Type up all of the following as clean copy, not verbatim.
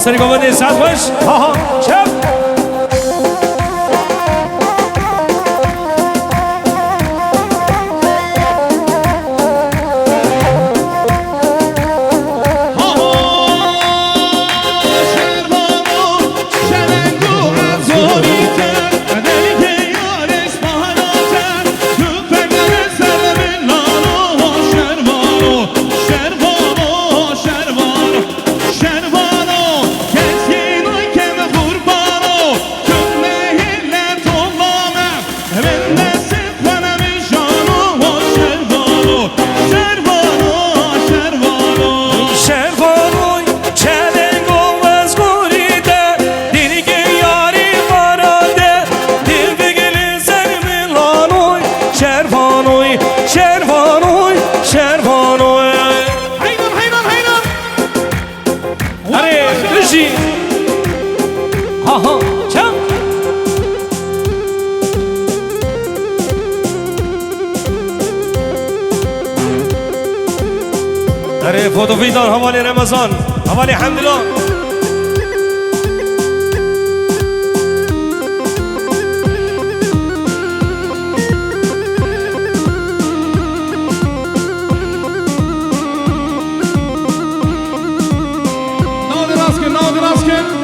Seni governor Southwest. Chap. فوتو فيدار حوالي رمضان حوالي حمد الله ناظر اسكن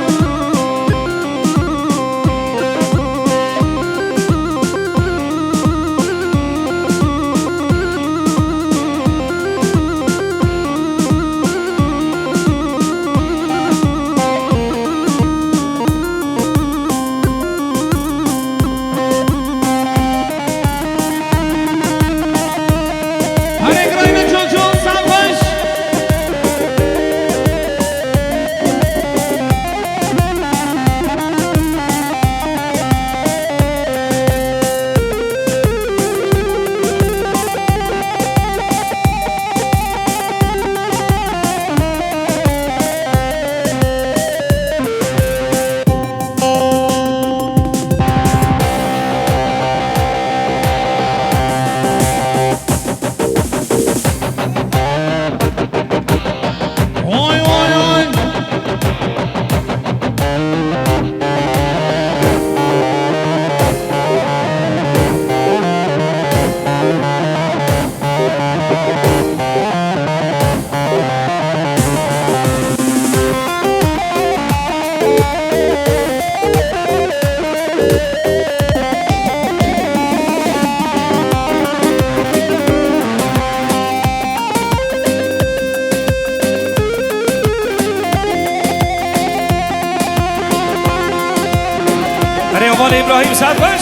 حوالی ابراهیم سعد باش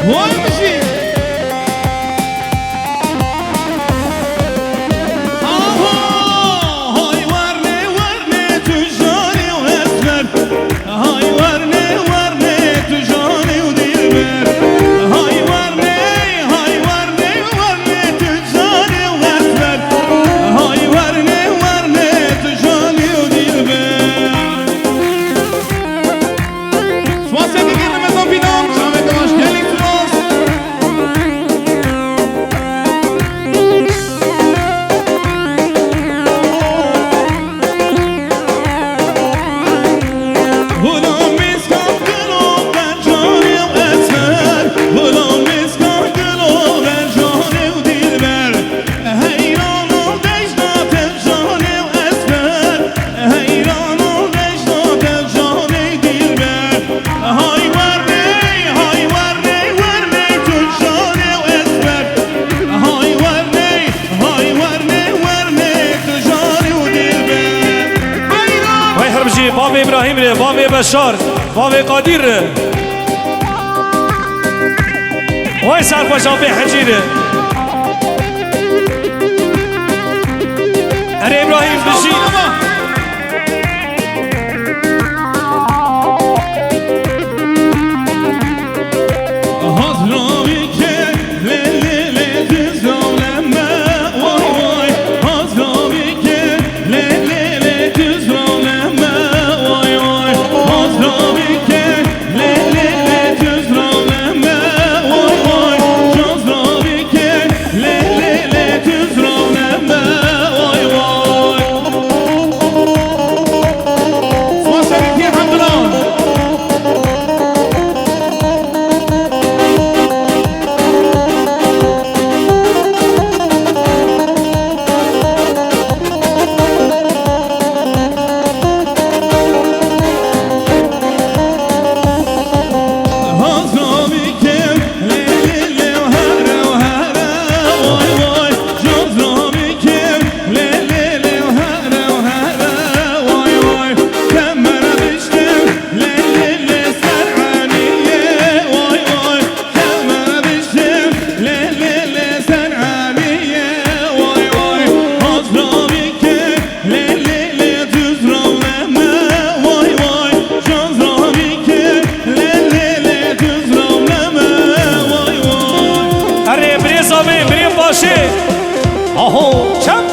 وای میشی باب ابراهیم ره باب بشار باب قادیر ره وای سرخوش آبی حجیره اره ابراهیم بشی آهو چپ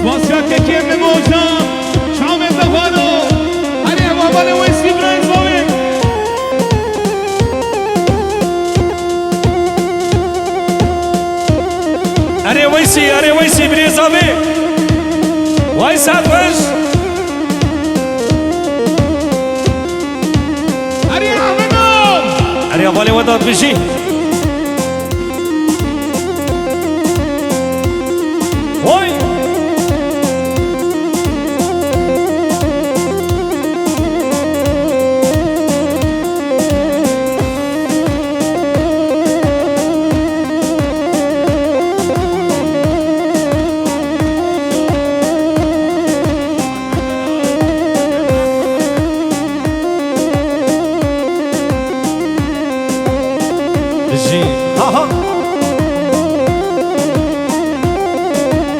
واسه که کیم موجا شام زفانو هری بابا ویسی برای زوی اره ویسی بریزاوی وای سرخوش اره حوالی وداد بشی وای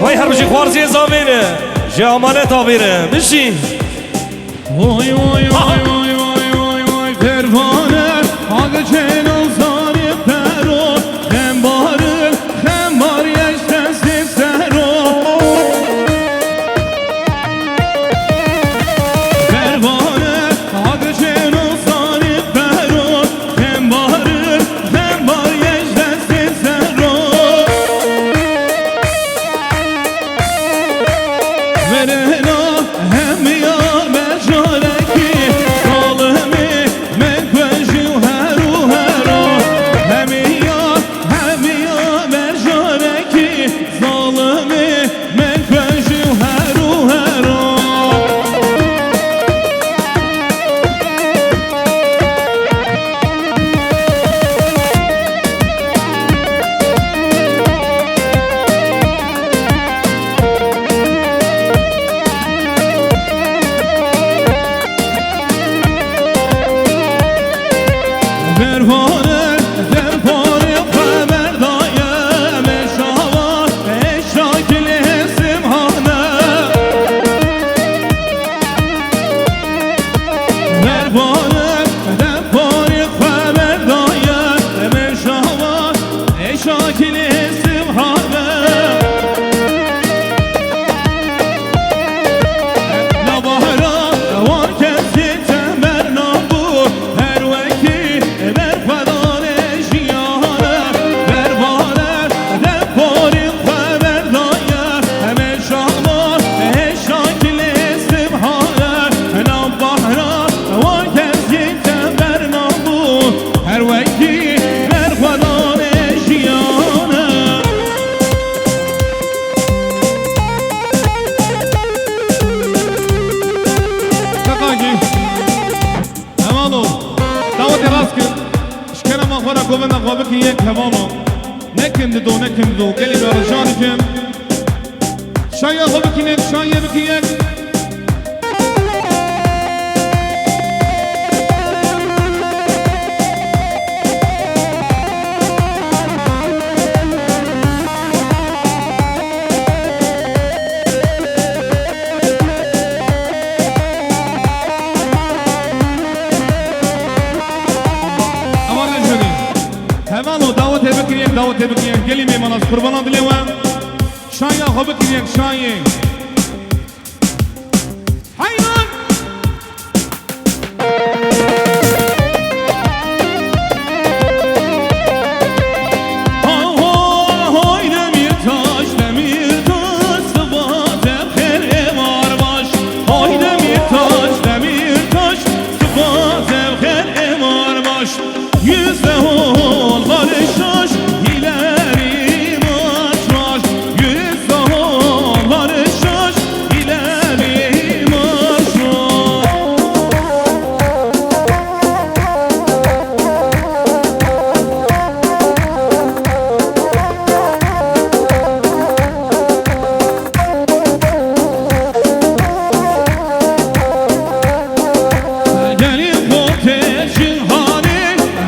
وای هر بشی خوارزی زامینه جامانه تابیره بشی وای وای وای وای وای وای وای پروانه آگه چنو زاری پرو خمبار یشتن سیسترو پروانه آگه چنو زاری پرو خمبار یشتن سیسترو ورنا هم یا مجالکی Pervane derpane xəbər dayəm Eşava eşakili simhane Pervane derpane xəbər dayəm Eşava eşakili simhane Nabahra var kesi çember nabu Her veki ver fedane jiyane Pervane derpane xəbər dayəm Eşava eşakili simhane Nabahra var kesi çember nabu Her veki ver fedane jiyane Kakaki, hemen ol. Davet eras ki, şkera mahvara kove mahvabe ki yek hemen ol. Ne kimdi do, ne kimdi do. Geli bir arışan ikim. Şaya hove ki nek, şaya bir ki yek. Hemen o davet ebekiriyek, davet ebekiriyek. Gelin meyman az kurbanan dilewem. Şaya hobekiriyek, şaya. Hayran! Ahoy demir taş, sıfat evkere marbaş. Ahoy demir taş, sıfat evkere marbaş. Yüzde ol barışaş, ilerim açmaş. Yüzde ol barışaş, ilerim açmaş. Gelin koteşin hani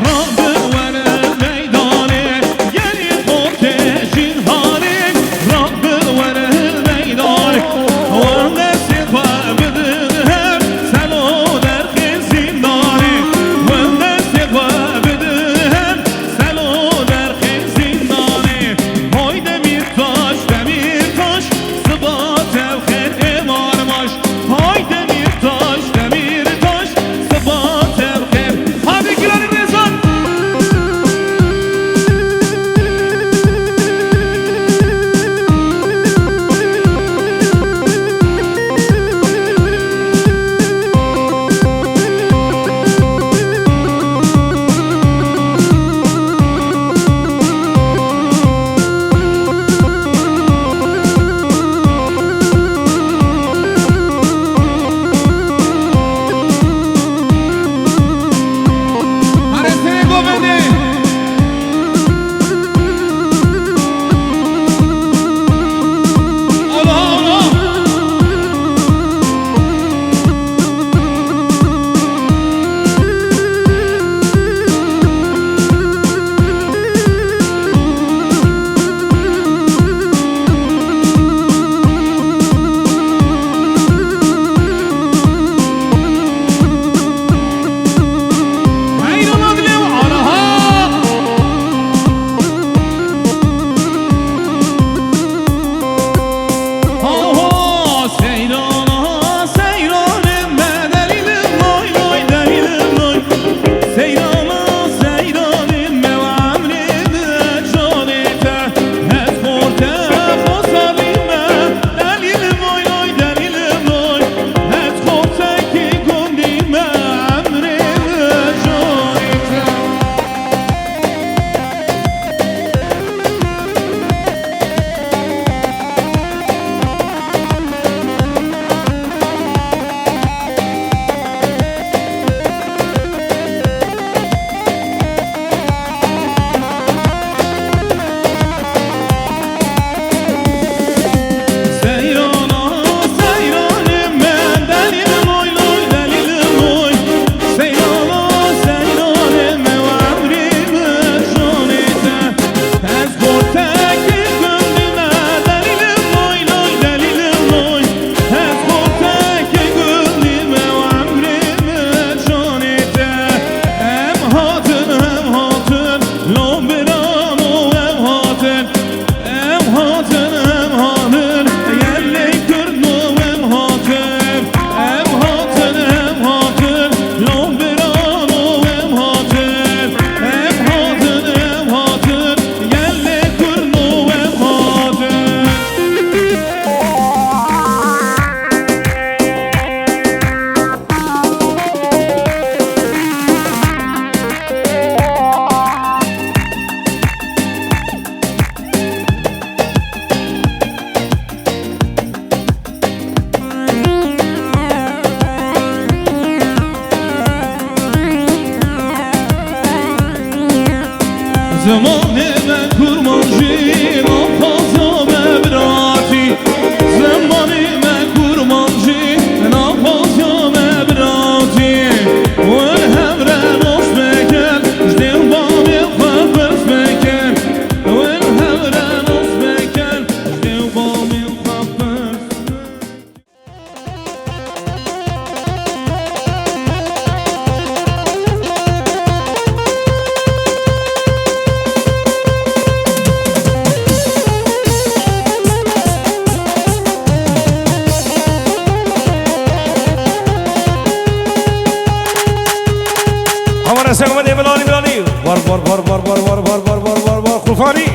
Rabbim vere زمانه من کرمانجی نافازا مبراتی زمانه من کرمانجی نافازا مبراتی و الهمره نوش بکن جدیم بامی خبرس بکن و الهمره نوش بکن جدیم بامی خبرس Amara segmenti Milani Milani var Kulfani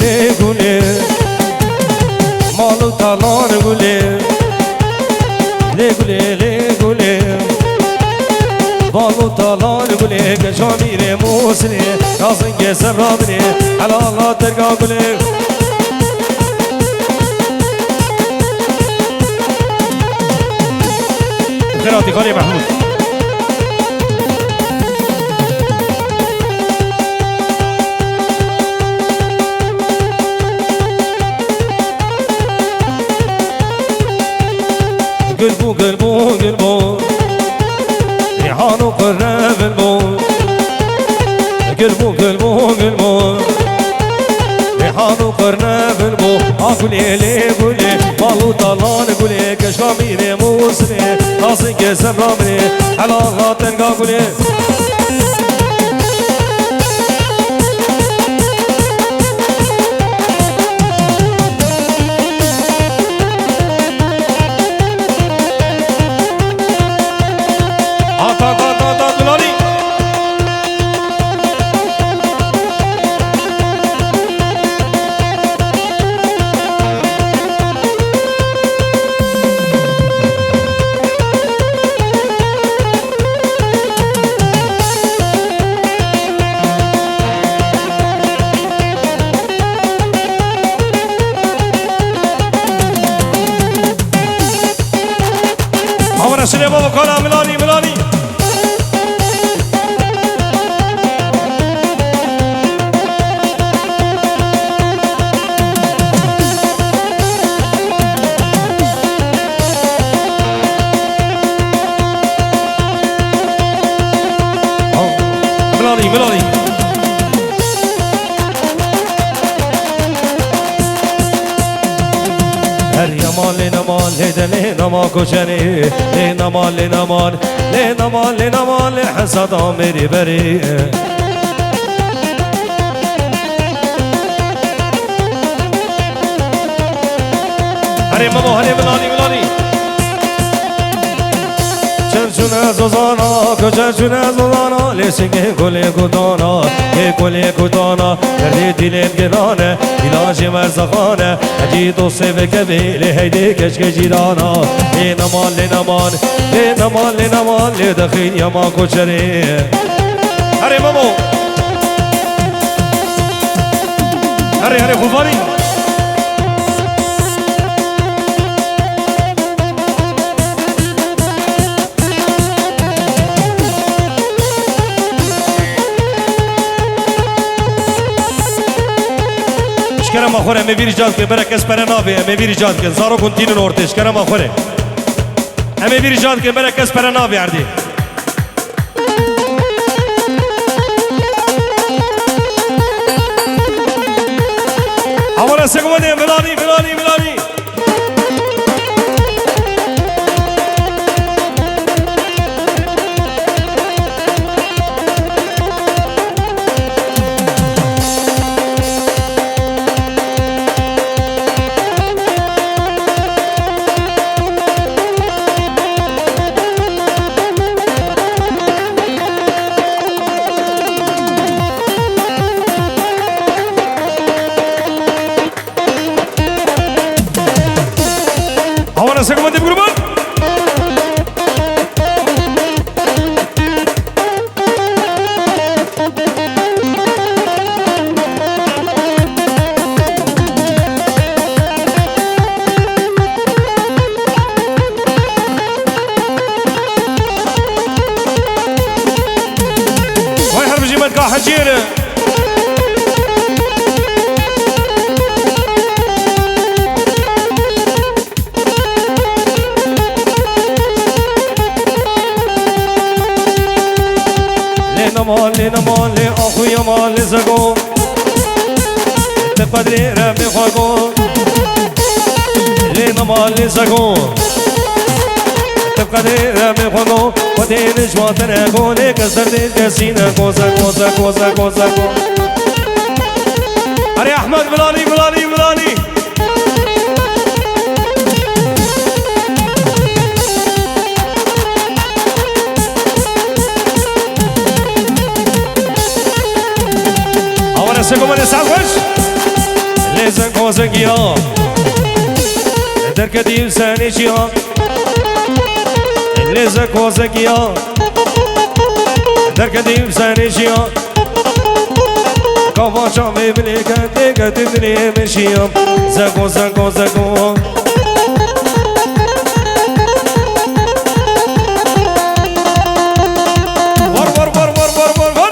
Le gule malı talan gule Le gule Balu talan gule Keşamire musni Nazın keser rabni Ala Allah terga gule Kırati Kali Mahmud Gülbu ريحان قرب الموت قلبو ريحان قرب الموت قولي لي قولي مالو طلال قولي كشاميري موسني ناصن كسر رامني على الله تنقى قولي Şuraya baba kara Milani Milani Her yaman le naman le de le nama koşani le naman le naman le naman le naman le hasada meri beri Hare mamo hare Milani Çerçüne zozana köçerçüne zozana le singe kule kudana kule kudana derdi dilim girane ilacı merzakane Eci dost ve kebili heydi keşke cirana Le naman le naman le naman le naman le dakhil yama koçeri Hare mamo Hare Kulfani Şkerem ahore me bir icat ke berek esperen abi me bir icat ke zaro kontinin orte şkerem ahore me bir icat ke berek esperen abi erdi Amara segmenti Milani Amara segmenti kurban مالي أخوي مالي زقوم تقدري ربي خواقوم لينا مالي زقوم تقدري ربي خواقوم ودين جواتنا قولي كسر دين كسينا كوزا كوزا كوزا كوزا أري أحمد بلالي بلالي بلالي Ahora se come el sándwich Les conseguía Derke değil sen hiç ya Les conseguía Derke değil sen hiç ya Kavaşa mevli kendi getirdiğini meşiyam Zeko zeko zeko Var var var var var var var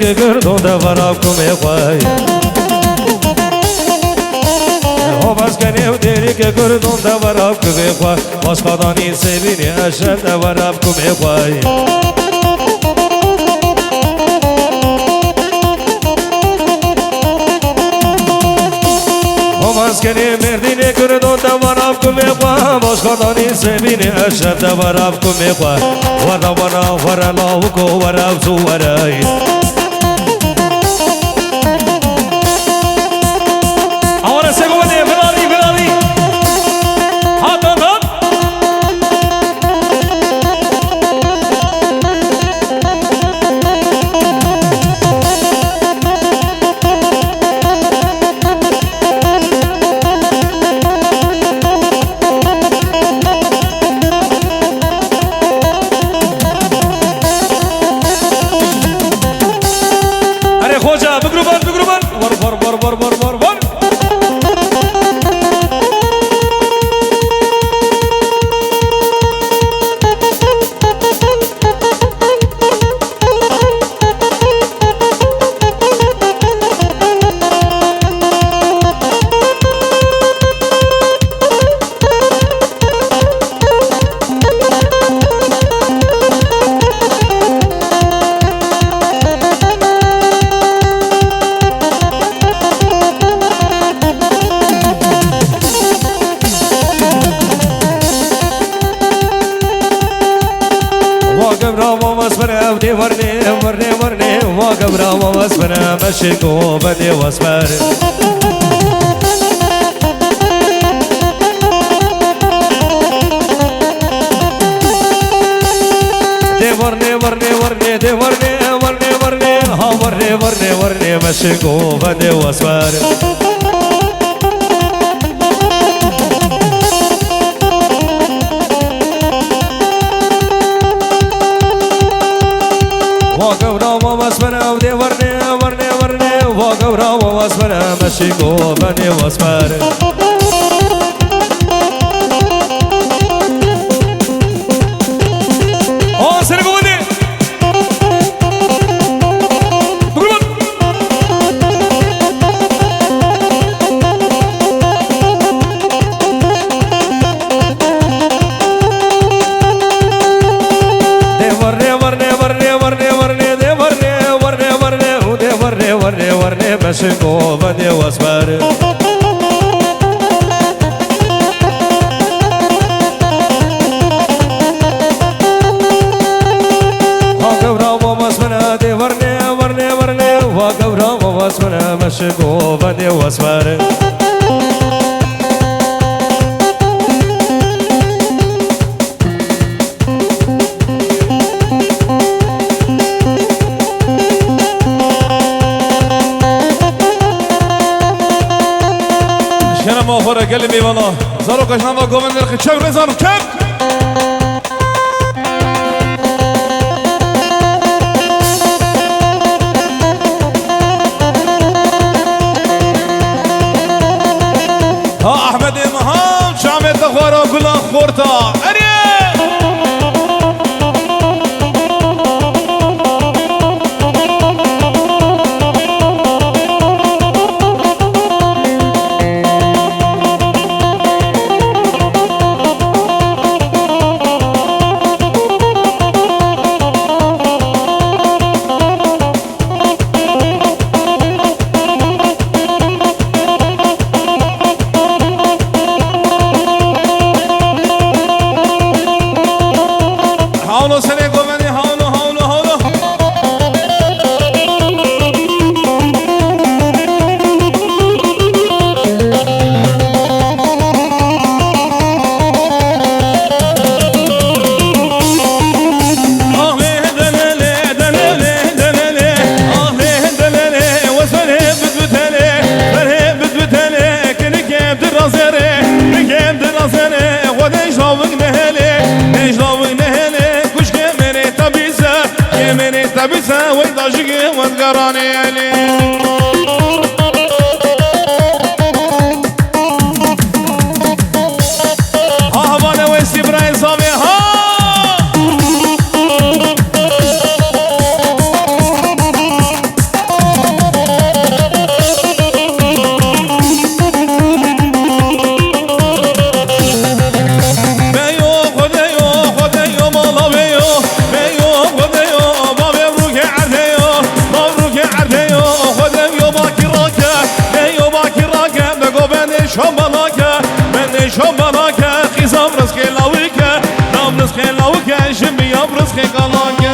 که گردون دوراب کمی خواه بس کنی و دیری که گردون دوراب کمی خواه باش خدانی سبینی اشر دوراب کمی خواه بس کنی مردینی گردون دوراب کمی خواه باش خدانی سبینی اشر دوراب کمی خواه ورا ورا ورا لاوکو ورا زو ورای مشكو بدي واصبر دي ورني ورني ورني دي ورني ورني ورني ها ورني ورني ورني مشكو بدي واصبر واقف راما واسبر ودي ورني ورني ورني واقف راما واسبر مشكو بدي واصبر مشكو بدي واصبر واقف راما واسبر دي ورني ورني ورني واقف راما واسبر مشكو بدي واصبر ما خورا قلبي والله زارو كشنافا قومن الخي شب رزارو شب ها احمد مهام شامت خورا قلا خورتا بسا ويدا جيجي وانقراني علي ها هبانا ويسي براي صابي ها شمالك من شمالك خزام رزق لاويك نام رزق لاويك جمي رزق قلاك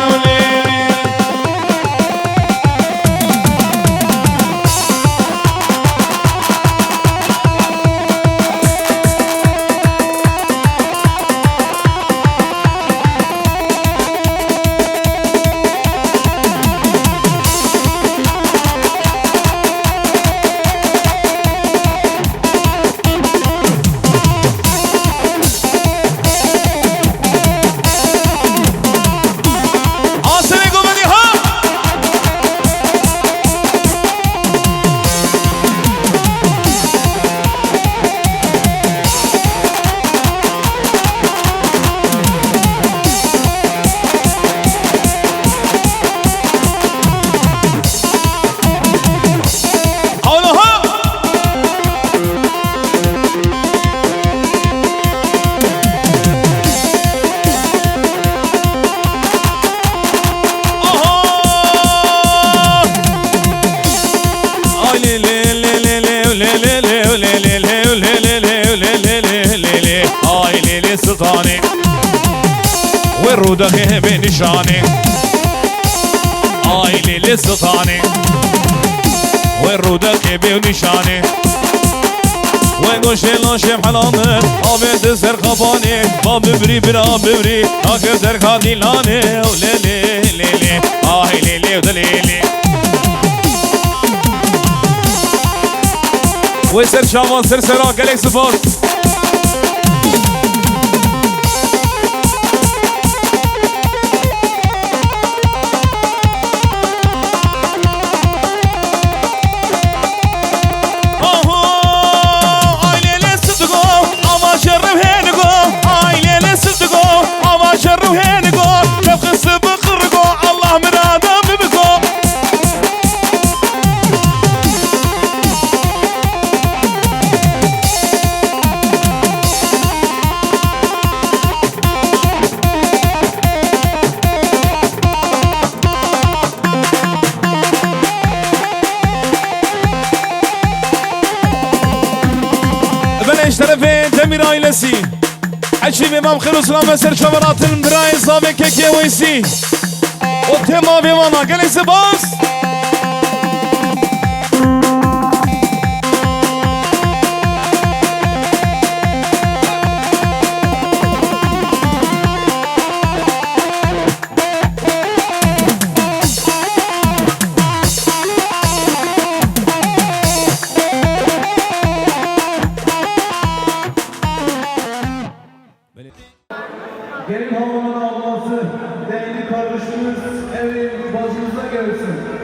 سلطاني والرودة بنشاني آيلي للسلطاني والرودة بنشاني ويقوش لاشم حلامه آبد سر خباني باب بري برا بري آخر در خادي لاني وليلي ليلي آيلي لي ودليلي ويسر شامان سر سرا قلق سفاق طرفين تمير عيلسي عشي بمام خلص لما سر شبرات المدراي صابي كيكي ويسي وتما بماما قال سباس gelsin.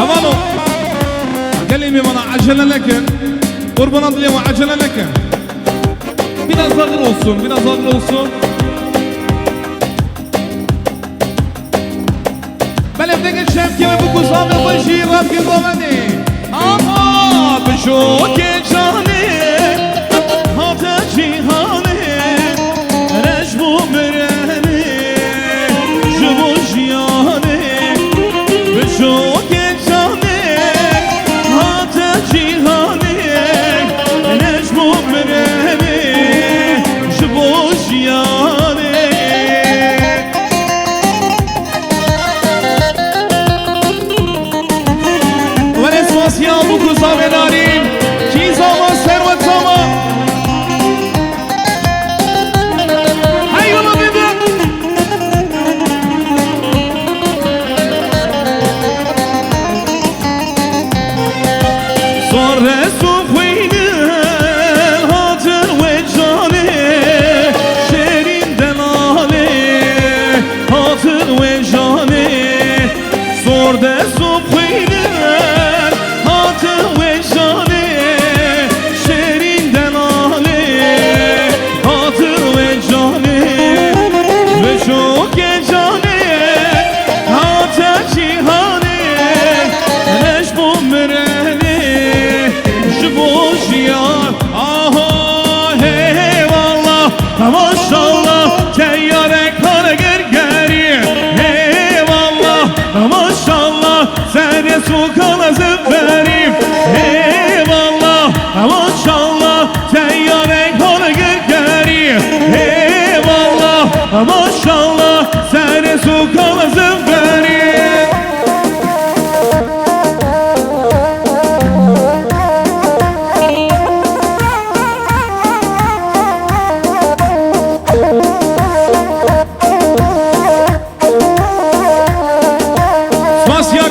حوالو كلمة bana acele لكن قربان adliye acele لكن biraz ağır olsun, biraz ağır olsun. Ben evde geçeceğim ki bu kuzağımı başı Rab gizlemedi. Ama bu şu geçani hata cihani Rejbu müreni Jbu jiyani Bu şu geçani hata cihani Rejbu müreni Jbu jiyani Ya bu kuza vedarim ki zaman servet zaman hayrola dedi sonra sufinin hatır ve cani şerinden ali hatır ve cani sonra sufinin maşallah teyyare kara gergeri eyvallah maşallah sen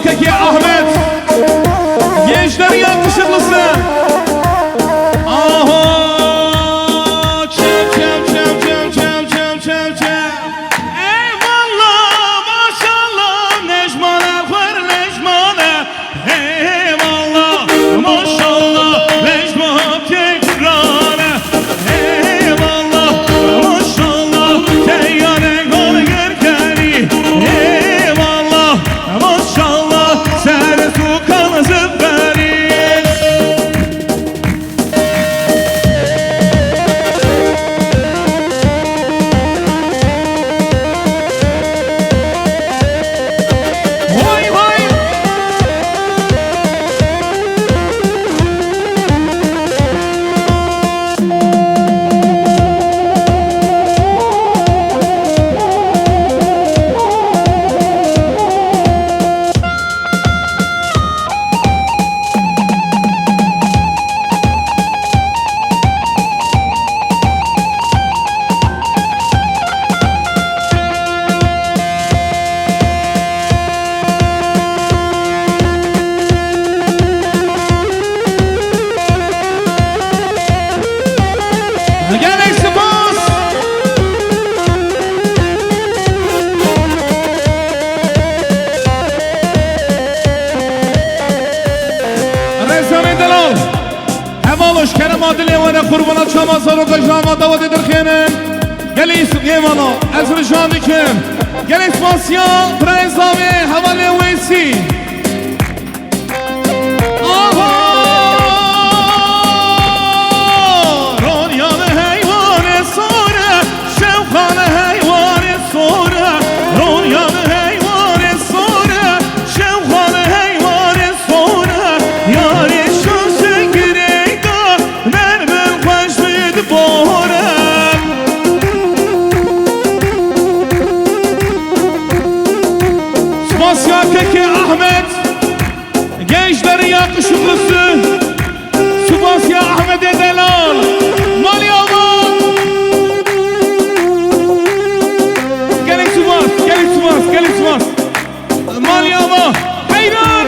Keki Ahmet gençlerin yakışıklısı. Aha çem çem çem çem çem çem çem çem. Eyvallah maşallah Necmane var Necmane. Eyvallah maşallah Necmane tekrane. Eyvallah maşallah teyyare gol gergeri. Eyvallah maşallah sen su kan zıferi. Vay vay. Gerek Spas. Rezame Delal Hemaloş Kerem Adil Evane Kurbana Çama Saroka Jama Davat Edir Khenem Gel İsuk Evana Ezri Janikim Gerek Spasya Prezame Hevale Veysi. Spasya Keki Ahmet gençlerin yakışıklısı. Spasya Ahmet Delal Malyama. Gelin Spas, gelin Spas, gelin Spas. Malyama hayran.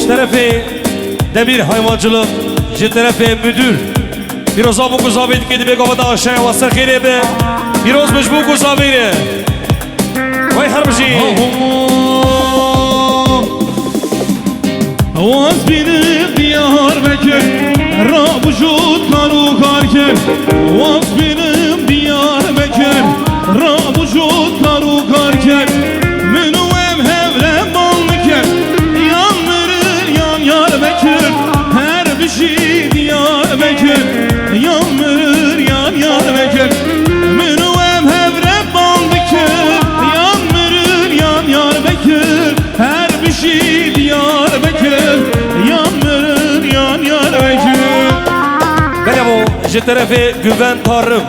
tarafı Demir Hayvancılık, ji tarafı müdür. Biraz bu kuzavit gidip ekabada aşağıya vasır khirebe. Biraz bu kuzavire. Vay harbiji. Oğaz benim Diyarbakır, Rabujut Karukar. Oğaz benim Diyarbakır, Rabujut Karukar. Münuvem hevlem ballıkır, yanmırır yan yar bekir. Her bir şey Diyarbakır, yanmırır yan yar bekir. Münuvem hevlem ballıkır, yanmırır yan yar bekir. Her bir şey Diyarbakır, yanmırır yan yar bekir. Böyle bu ji tarafı Güven Tarım.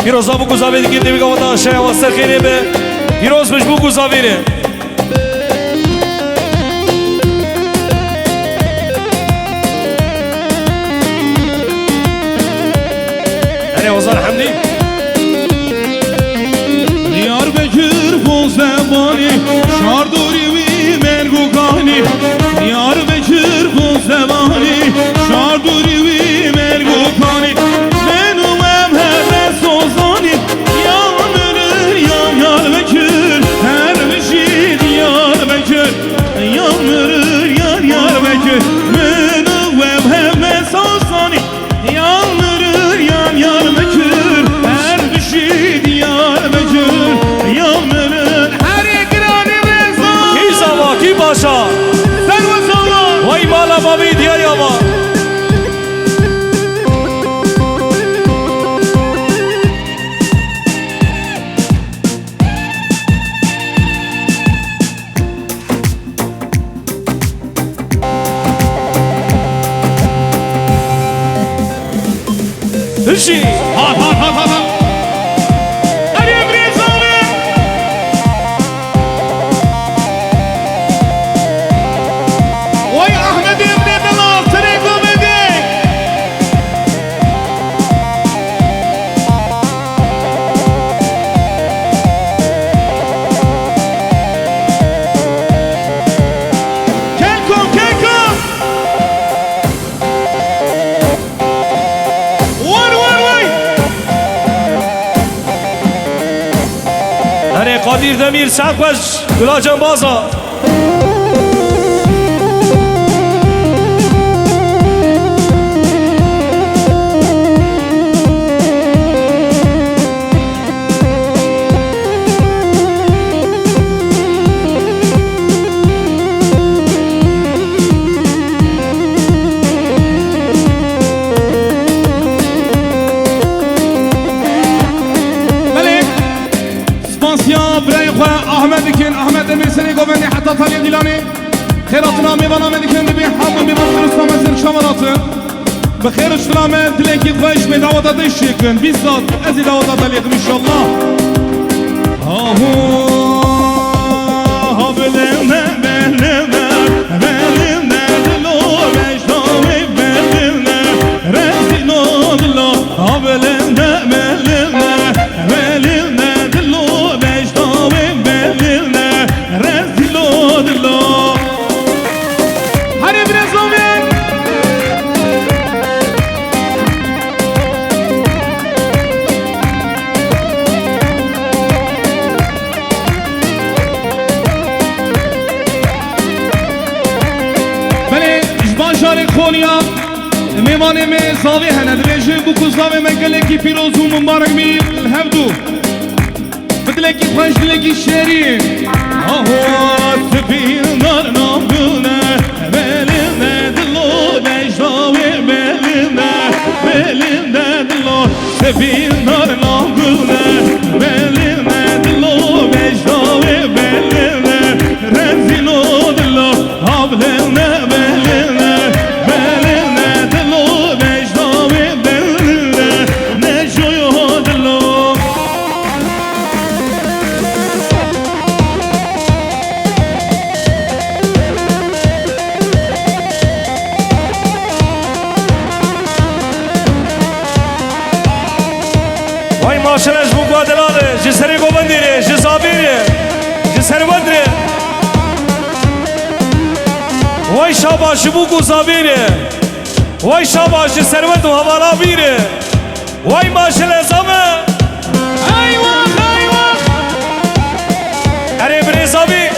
Biraz bu kuzavit gidip ekabada aşağıya vasır khirebe. Biraz bu kuzavire. Hani Ozan Hamdi. Diyarbakır Bozdebani, Şarduri ve Mergukani. Diyarbakır Bozdebani, Şarduri ve Mergukani. Menuvem hemen sozani, yanırır yan yar bekir. Her bir şey Diyarbakır, yanırır yan yar bekir. Menuvem hemen sozani, yanırır yan yar bekir. Her bir şey Diyarbakır, yanırır. Her ekranı zor. Ki zava ki başa. Sen vasallar. Vay mala babi diyar yama. Hışı. Hat hat hat hat hat. Hadi Emre Zalli. Vay Ahmet Emre Dalal, Treko Bedek. Kelkom, Kelkom. Vay. Hani Kadir Demir Serkbaş Gülacan Baza. ملك سبانسيا براي خو احمد كن احمد امير سني گوبني حتى طالع ديلاني خيراتنا ميوانا ملكن بي حمد بي مصر مزن شمالات بخير السلامة دلكي خوش بدعوة دشكن بالذات ازي دعوة عليكم ان شاء الله ها بلنا بلنا دلو مجدوم بلنا رزقنا دلو ها بلنا دلو مجدوم بلنا رزقنا دلو هاري برزومين خونیا میوانه می زاوی هند رژه بو کوزاوی مگله کی پیروزو مبارک می الهبدو بدله کی خوش دله کی شری آهو سپیر نار نامونه بلنده دلو نجاوی بلنده دلو سپیر نار نامونه بلنده دلو نجاوی بلنده رزیلو دلو آبلنده ماشنش بو گادلاله جسری گوبندیره جزابیره جسر ودره وای شاباشی بو گوزابیره وای شاباشی سروت و حوالا بیره وای ماشل ازامه ایوان ایوان اره بریزابی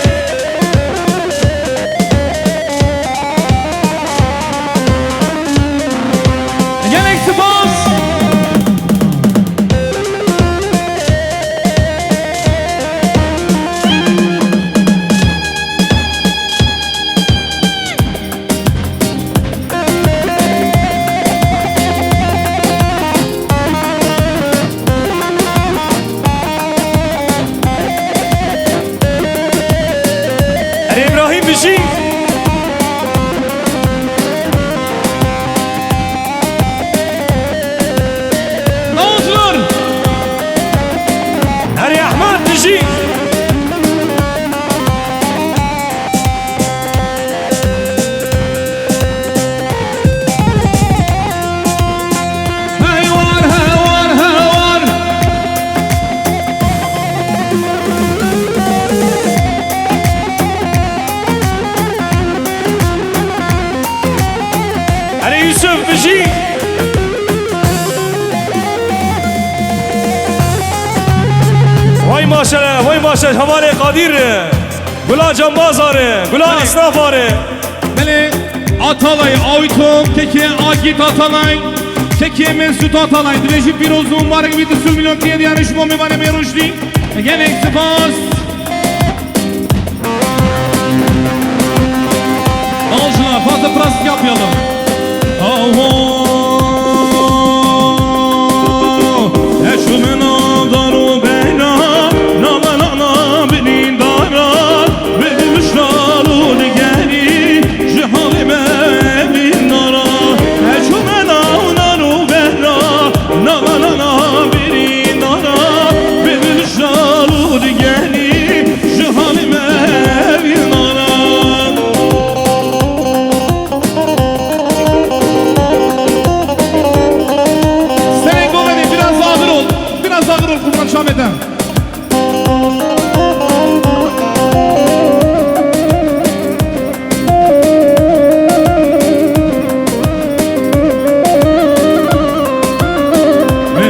gelek spas ماشاءالله وای ماشاءالله حواله قادیر گلا جنبازاره گلا اصنافاره بله Atalay Aytum Keke Agit Atalay Keke Mesut Atalay Dileşip bir uzun var gibi de sürmülyon diye yarışma mevane meruşli Gelek spas Alıcılar fazla pratik yapmayalım Eşumen ağdaru beyna Nala nala beni dara Beni müşraru digeri Cihalime bin nara Eşumen ağdaru beyna Nala nala beni dara Beni müşraru digeri Cihalime bin nara Sen Goveni biraz ağır ol Biraz ağır ol Kurban Şahmet'e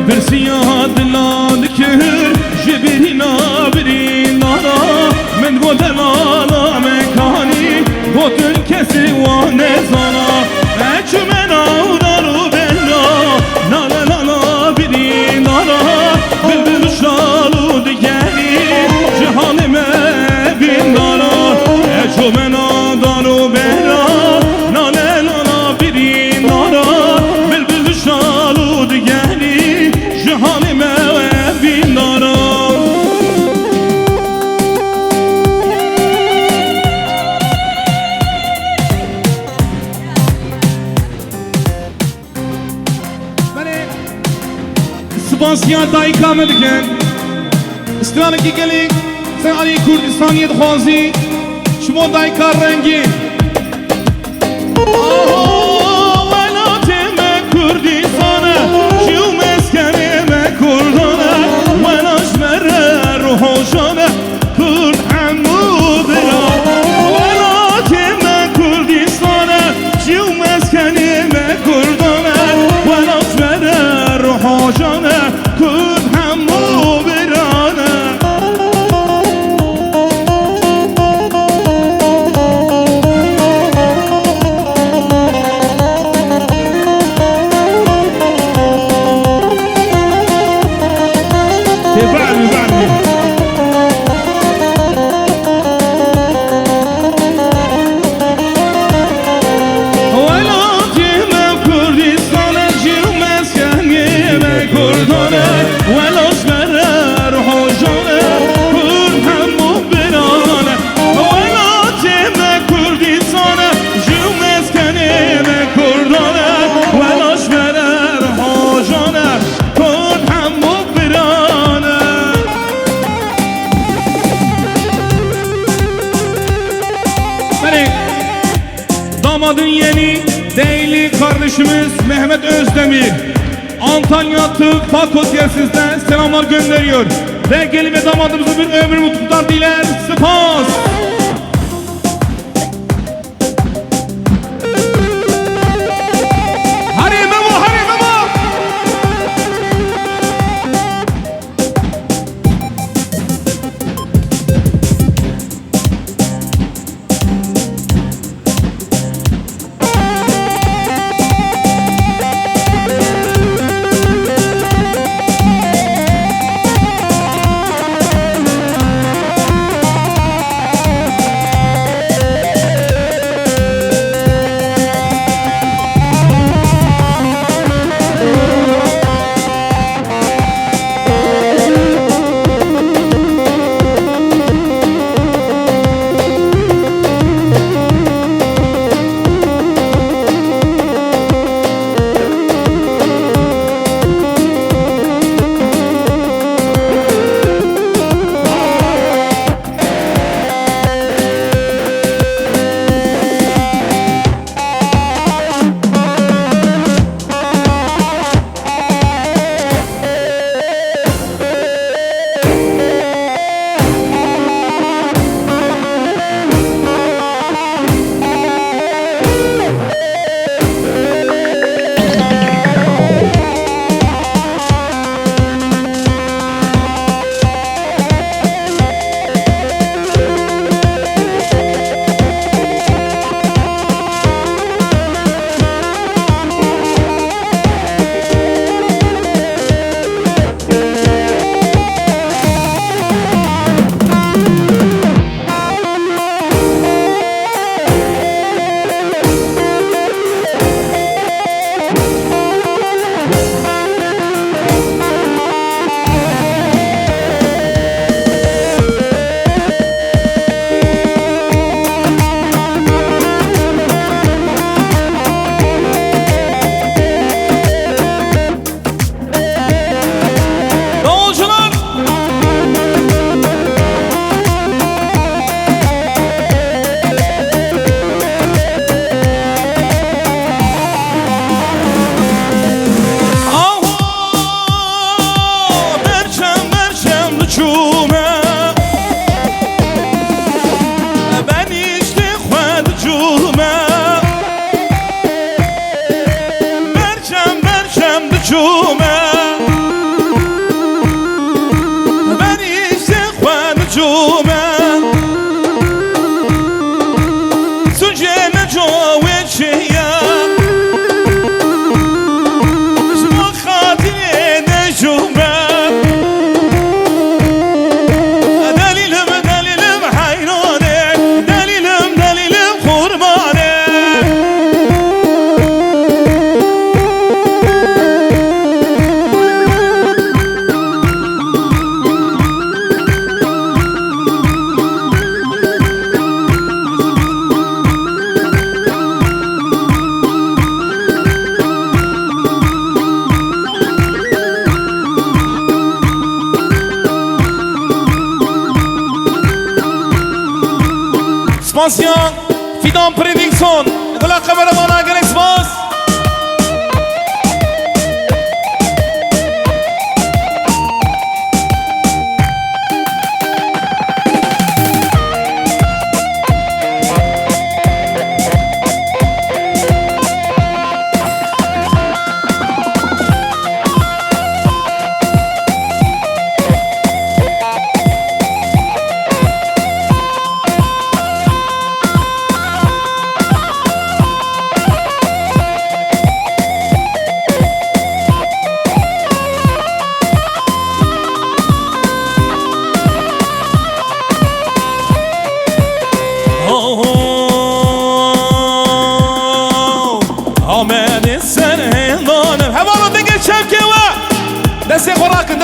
Bir siyah dilan kür Jibirina birinara Men goden ala mekani Godun kesi wa nezana Eçümen ağdaru bella Nala nala birinara Bülbül şalu digeri Cihalime binara Eçümen ağdaru bella Nala nala birinara Bülbül şalu digeri Cihalime binara Spasiyal da ikame diken İstiranı ki gelik Sen Ali Kurdistaniyet khazi Şumo da ikar rengi Velatime Kurdistan'a Şiu meskenime Kurdana Velaş mere ruhoşana Kurd hammu bira Velatime Kurdistan'a Şiu meskenime Kurdana Velaş mere ruhoşana Kurd hammu birana Damadın yeni değerli kardeşimiz Mehmet Özdemir Antalya Tıp Fakültesi'nden selamlar gönderiyor. Ve gelin ve damadımıza bir ömür mutluluklar diler. Spas. سپاسیان فیدان پردیکسون گلا قمرمان اگر اسپاس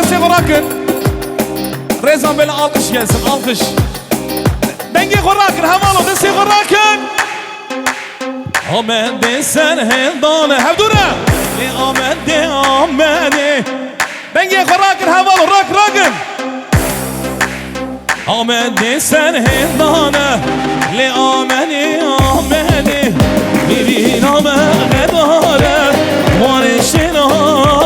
Desteği korakın. Rezan böyle alkış gelsin, alkış. Denge korakın, havalı desteği korakın. Amen de sen hendane, hevdura. Amen de amene. Denge korakın, havalı rakın. Amen de sen hendane. Le amene amene. Birin amene dare. Vareşin amene.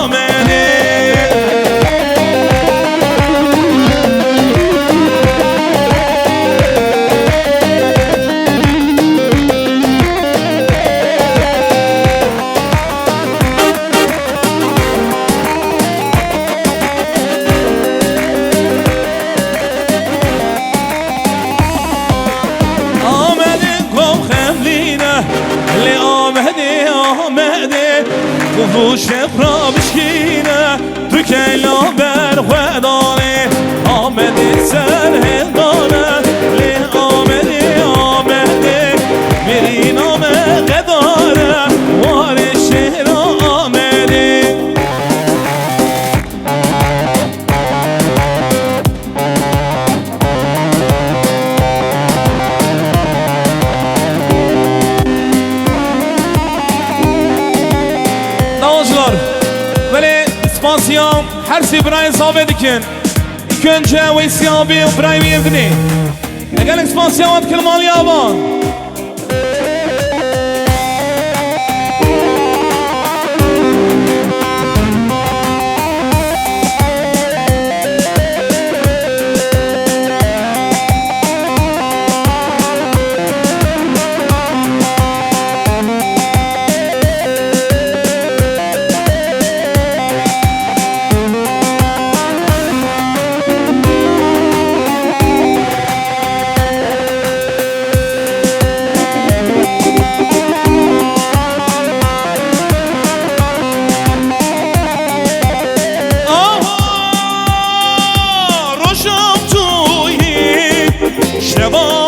Bu şefra bişkine tükeyla ber khedane Ahmedi sen hendane li Ahmedi Ahmedi bir name qedare var şehir Ahmedi İspansiyam her şey buraya sabit dikin. İlk önce Veysel abi buraya verdini. Eğer İspansiyam at kılmalı yaban. Never